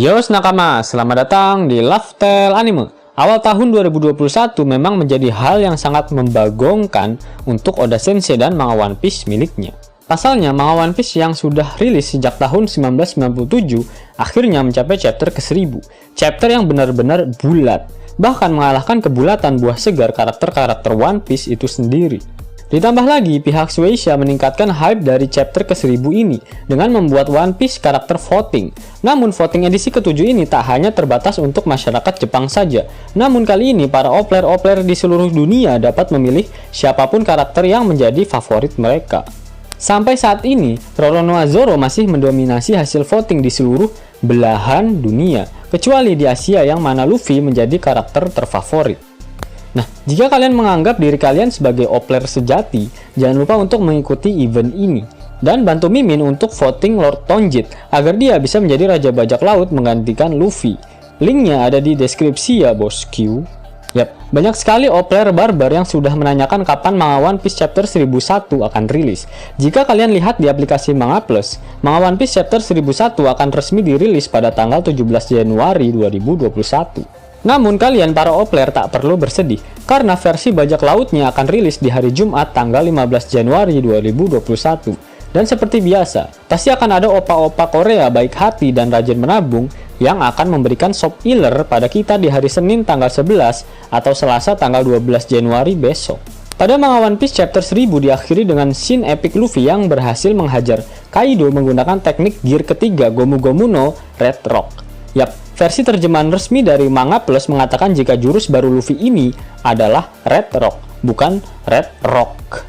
Yos nakama, selamat datang di Lifestyle Anime. Awal tahun 2021 memang menjadi hal yang sangat membagongkan untuk Oda Sensei dan manga One Piece miliknya. Pasalnya, manga One Piece yang sudah rilis sejak tahun 1997 akhirnya mencapai chapter ke-1000. Chapter yang benar-benar bulat, bahkan mengalahkan kebulatan buah segar karakter-karakter One Piece itu sendiri. Ditambah lagi, pihak Shueisha meningkatkan hype dari chapter ke-1000 ini dengan membuat One Piece karakter voting. Namun voting edisi ke-7 ini tak hanya terbatas untuk masyarakat Jepang saja. Namun kali ini para opler-opler di seluruh dunia dapat memilih siapapun karakter yang menjadi favorit mereka. Sampai saat ini, Roronoa Zoro masih mendominasi hasil voting di seluruh belahan dunia, kecuali di Asia yang mana Luffy menjadi karakter terfavorit. Nah, jika kalian menganggap diri kalian sebagai opler sejati, jangan lupa untuk mengikuti event ini. Dan bantu Mimin untuk voting Lord Tonjit, agar dia bisa menjadi Raja Bajak Laut menggantikan Luffy. Linknya ada di deskripsi ya bosku. Yap, banyak sekali opler barbar yang sudah menanyakan kapan manga One Piece chapter 1001 akan rilis. Jika kalian lihat di aplikasi Manga Plus, manga One Piece chapter 1001 akan resmi dirilis pada tanggal 17 Januari 2021. Namun kalian para opler tak perlu bersedih, karena versi bajak lautnya akan rilis di hari Jumat tanggal 15 Januari 2021. Dan seperti biasa, pasti akan ada opa-opa Korea baik hati dan rajin menabung yang akan memberikan sop iler pada kita di hari Senin tanggal 11 atau Selasa tanggal 12 Januari besok. Pada manga One Piece chapter 1000 diakhiri dengan scene epic Luffy yang berhasil menghajar Kaido menggunakan teknik gear ketiga Gomu Gomu no Red Rock. Yap, versi terjemahan resmi dari Manga Plus mengatakan jika jurus baru Luffy ini adalah Red Rock, bukan Red Rock.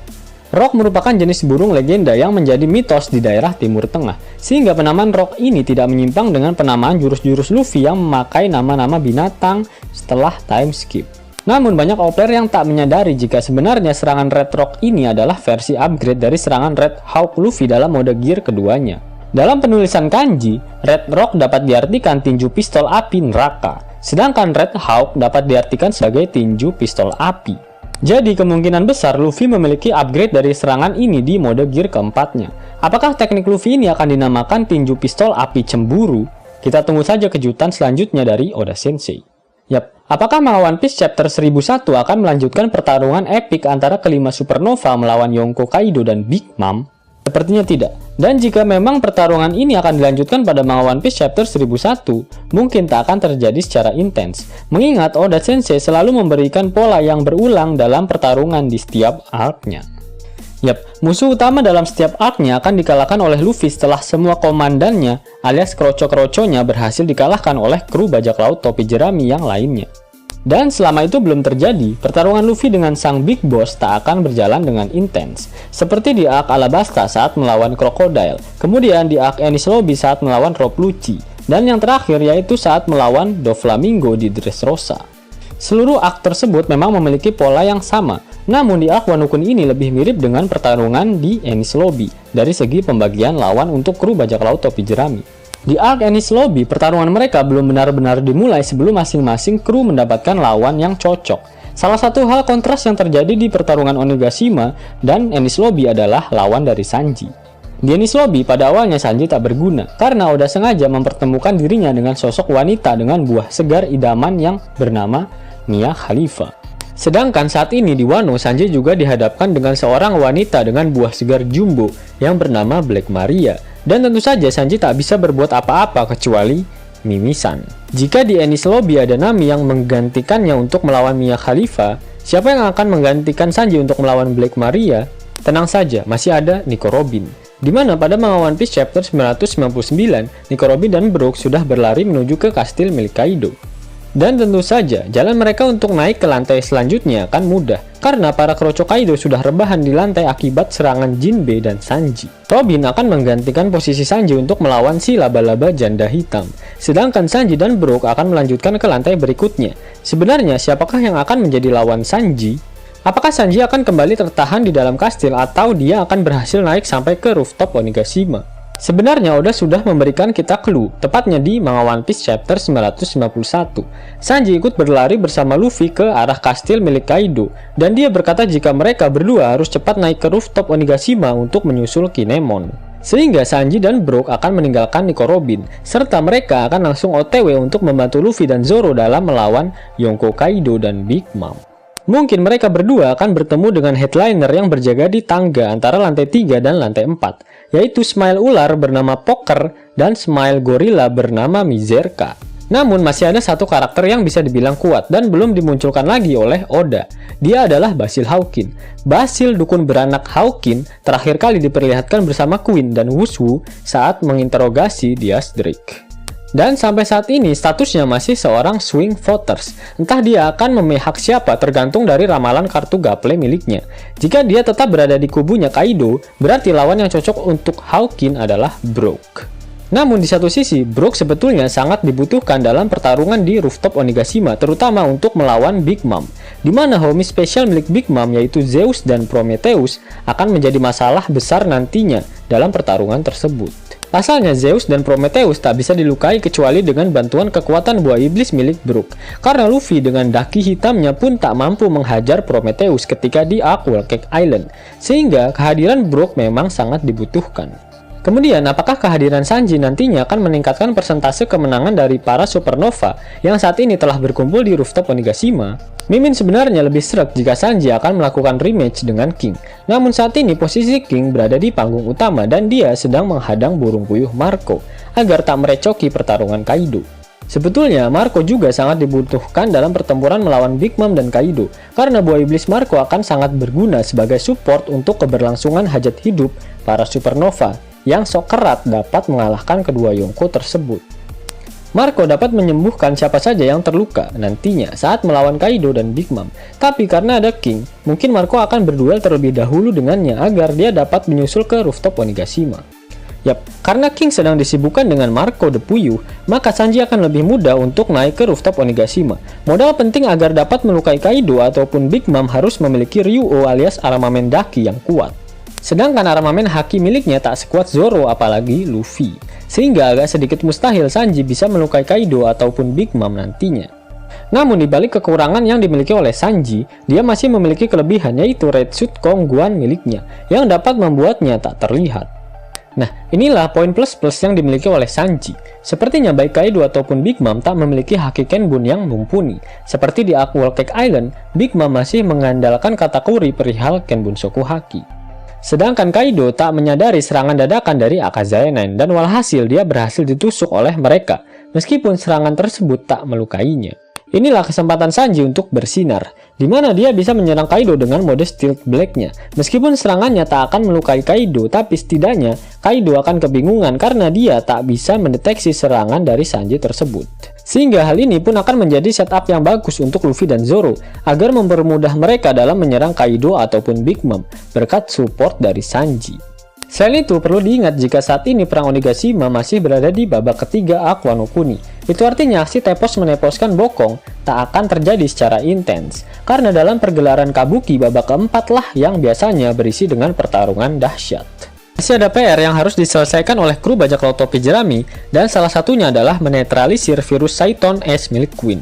Rock merupakan jenis burung legenda yang menjadi mitos di daerah Timur Tengah, sehingga penamaan Rock ini tidak menyimpang dengan penamaan jurus-jurus Luffy yang memakai nama-nama binatang setelah time skip. Namun banyak opler yang tak menyadari jika sebenarnya serangan Red Rock ini adalah versi upgrade dari serangan Red Hawk Luffy dalam mode gear keduanya. Dalam penulisan kanji, Red Rock dapat diartikan tinju pistol api neraka, sedangkan Red Hawk dapat diartikan sebagai tinju pistol api. Jadi kemungkinan besar Luffy memiliki upgrade dari serangan ini di mode gear keempatnya. Apakah teknik Luffy ini akan dinamakan tinju pistol api cemburu? Kita tunggu saja kejutan selanjutnya dari Oda Sensei. Yap, apakah manga One Piece chapter 1001 akan melanjutkan pertarungan epik antara kelima supernova melawan Yonko Kaido dan Big Mom? Sepertinya tidak. Dan jika memang pertarungan ini akan dilanjutkan pada manga One Piece chapter 1001, mungkin tak akan terjadi secara intens. Mengingat Oda Sensei selalu memberikan pola yang berulang dalam pertarungan di setiap arc-nya. Yap, musuh utama dalam setiap arc-nya akan dikalahkan oleh Luffy setelah semua komandannya alias kroco-kroconya berhasil dikalahkan oleh kru bajak laut topi jerami yang lainnya. Dan selama itu belum terjadi, pertarungan Luffy dengan sang Big Boss tak akan berjalan dengan intens. Seperti di arc Alabasta saat melawan Crocodile, kemudian di arc Enies Lobby saat melawan Rob Lucci, dan yang terakhir yaitu saat melawan Doflamingo di Dressrosa. Seluruh arc tersebut memang memiliki pola yang sama, namun di arc Wano Kuni ini lebih mirip dengan pertarungan di Enies Lobby dari segi pembagian lawan untuk kru bajak laut topi jerami. Di arc Enies Lobby, pertarungan mereka belum benar-benar dimulai sebelum masing-masing kru mendapatkan lawan yang cocok. Salah satu hal kontras yang terjadi di pertarungan Onigashima dan Enies Lobby adalah lawan dari Sanji. Di Enies Lobby, pada awalnya Sanji tak berguna, karena Oda sengaja mempertemukan dirinya dengan sosok wanita dengan buah segar idaman yang bernama Mia Khalifa. Sedangkan saat ini di Wano, Sanji juga dihadapkan dengan seorang wanita dengan buah segar jumbo yang bernama Black Maria. Dan tentu saja Sanji tak bisa berbuat apa-apa kecuali mimisan. Jika di Enies Lobby ada Nami yang menggantikannya untuk melawan Mia Khalifa, siapa yang akan menggantikan Sanji untuk melawan Black Maria? Tenang saja, masih ada Nico Robin. Dimana pada manga One Piece chapter 999, Nico Robin dan Brook sudah berlari menuju ke kastil milik Kaido. Dan tentu saja, jalan mereka untuk naik ke lantai selanjutnya akan mudah, karena para kroco Kaido sudah rebahan di lantai akibat serangan Jinbe dan Sanji. Robin akan menggantikan posisi Sanji untuk melawan si laba-laba janda hitam, sedangkan Sanji dan Brook akan melanjutkan ke lantai berikutnya. Sebenarnya, siapakah yang akan menjadi lawan Sanji? Apakah Sanji akan kembali tertahan di dalam kastil atau dia akan berhasil naik sampai ke rooftop Onigashima? Sebenarnya Oda sudah memberikan kita clue, tepatnya di manga One Piece chapter 991. Sanji ikut berlari bersama Luffy ke arah kastil milik Kaido, dan dia berkata jika mereka berdua harus cepat naik ke rooftop Onigashima untuk menyusul Kinemon. Sehingga Sanji dan Brook akan meninggalkan Nico Robin, serta mereka akan langsung OTW untuk membantu Luffy dan Zoro dalam melawan Yonko Kaido dan Big Mom. Mungkin mereka berdua akan bertemu dengan headliner yang berjaga di tangga antara lantai 3 dan lantai 4, yaitu Smile Ular bernama Poker dan Smile Gorilla bernama Mizerka. Namun masih ada satu karakter yang bisa dibilang kuat dan belum dimunculkan lagi oleh Oda. Dia adalah Basil Hawkin. Basil, dukun beranak Hawkin, terakhir kali diperlihatkan bersama Queen dan Wushu saat menginterogasi Diaz Drake. Dan sampai saat ini statusnya masih seorang swing voters. Entah dia akan memihak siapa tergantung dari ramalan kartu gaple miliknya. Jika dia tetap berada di kubunya Kaido, berarti lawan yang cocok untuk Hawkin adalah Brook. Namun di satu sisi, Brook sebetulnya sangat dibutuhkan dalam pertarungan di rooftop Onigashima, terutama untuk melawan Big Mom, di mana homie spesial milik Big Mom yaitu Zeus dan Prometheus akan menjadi masalah besar nantinya dalam pertarungan tersebut. Pasalnya Zeus dan Prometheus tak bisa dilukai kecuali dengan bantuan kekuatan buah iblis milik Brook, karena Luffy dengan daki hitamnya pun tak mampu menghajar Prometheus ketika di Whole Cake Island, sehingga kehadiran Brook memang sangat dibutuhkan. Kemudian, apakah kehadiran Sanji nantinya akan meningkatkan persentase kemenangan dari para supernova yang saat ini telah berkumpul di rooftop Onigashima? Mimin sebenarnya lebih sreg jika Sanji akan melakukan rematch dengan King. Namun saat ini posisi King berada di panggung utama dan dia sedang menghadang burung puyuh Marco agar tak merecoki pertarungan Kaido. Sebetulnya, Marco juga sangat dibutuhkan dalam pertempuran melawan Big Mom dan Kaido, karena buah iblis Marco akan sangat berguna sebagai support untuk keberlangsungan hajat hidup para supernova yang sok kerat dapat mengalahkan kedua Yonko tersebut. Marco dapat menyembuhkan siapa saja yang terluka nantinya saat melawan Kaido dan Big Mom. Tapi karena ada King, mungkin Marco akan berduel terlebih dahulu dengannya agar dia dapat menyusul ke rooftop Onigashima. Yap, karena King sedang disibukkan dengan Marco the Puyuh, maka Sanji akan lebih mudah untuk naik ke rooftop Onigashima. Modal penting agar dapat melukai Kaido ataupun Big Mom harus memiliki Ryuo alias armamen daki yang kuat. Sedangkan armamen haki miliknya tak sekuat Zoro apalagi Luffy, sehingga agak sedikit mustahil Sanji bisa melukai Kaido ataupun Big Mom nantinya. Namun dibalik kekurangan yang dimiliki oleh Sanji, dia masih memiliki kelebihan yaitu Red Suit Kongguan miliknya yang dapat membuatnya tak terlihat. Nah, inilah poin plus-plus yang dimiliki oleh Sanji. Sepertinya baik Kaido ataupun Big Mom tak memiliki haki Kenbun yang mumpuni. Seperti di Whole Cake Island, Big Mom masih mengandalkan katakuri perihal Kenbun Soku Haki. Sedangkan Kaido tak menyadari serangan dadakan dari Akazawa 9 dan walhasil dia berhasil ditusuk oleh mereka, meskipun serangan tersebut tak melukainya. Inilah kesempatan Sanji untuk bersinar, di mana dia bisa menyerang Kaido dengan mode Stealth Black-nya. Meskipun serangannya tak akan melukai Kaido, tapi setidaknya Kaido akan kebingungan karena dia tak bisa mendeteksi serangan dari Sanji tersebut. Sehingga hal ini pun akan menjadi setup yang bagus untuk Luffy dan Zoro agar mempermudah mereka dalam menyerang Kaido ataupun Big Mom berkat support dari Sanji. Selain itu, perlu diingat jika saat ini perang Onigashima masih berada di babak ketiga Aqua no Kuni. Itu artinya aksi tepos meneposkan bokong tak akan terjadi secara intens, karena dalam pergelaran Kabuki babak keempat lah yang biasanya berisi dengan pertarungan dahsyat. Masih ada PR yang harus diselesaikan oleh kru bajak laut topi jerami, dan salah satunya adalah menetralisir virus Saiton S milik Queen.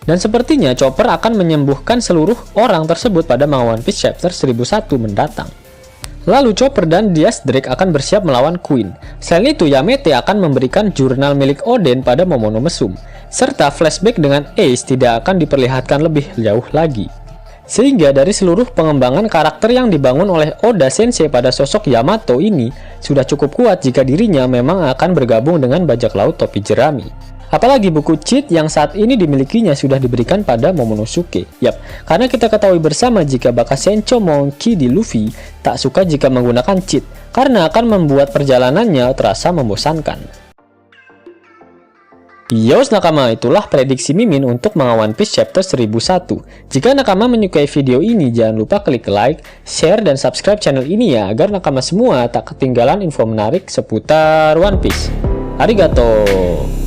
Dan sepertinya Chopper akan menyembuhkan seluruh orang tersebut pada manga One Piece chapter 1001 mendatang. Lalu Chopper dan Diaz Drake akan bersiap melawan Queen. Selain itu, Yamete akan memberikan jurnal milik Oden pada Momonomesum, serta flashback dengan Ace tidak akan diperlihatkan lebih jauh lagi. Sehingga dari seluruh pengembangan karakter yang dibangun oleh Oda Sensei pada sosok Yamato ini sudah cukup kuat jika dirinya memang akan bergabung dengan bajak laut topi jerami. Apalagi buku cheat yang saat ini dimilikinya sudah diberikan pada Momonosuke. Yap, karena kita ketahui bersama jika bakat Sencho Monkey di Luffy tak suka jika menggunakan cheat, karena akan membuat perjalanannya terasa membosankan. Yos nakama, itulah prediksi Mimin untuk manga One Piece chapter 1001. Jika nakama menyukai video ini, jangan lupa klik like, share, dan subscribe channel ini ya, agar nakama semua tak ketinggalan info menarik seputar One Piece. Arigato!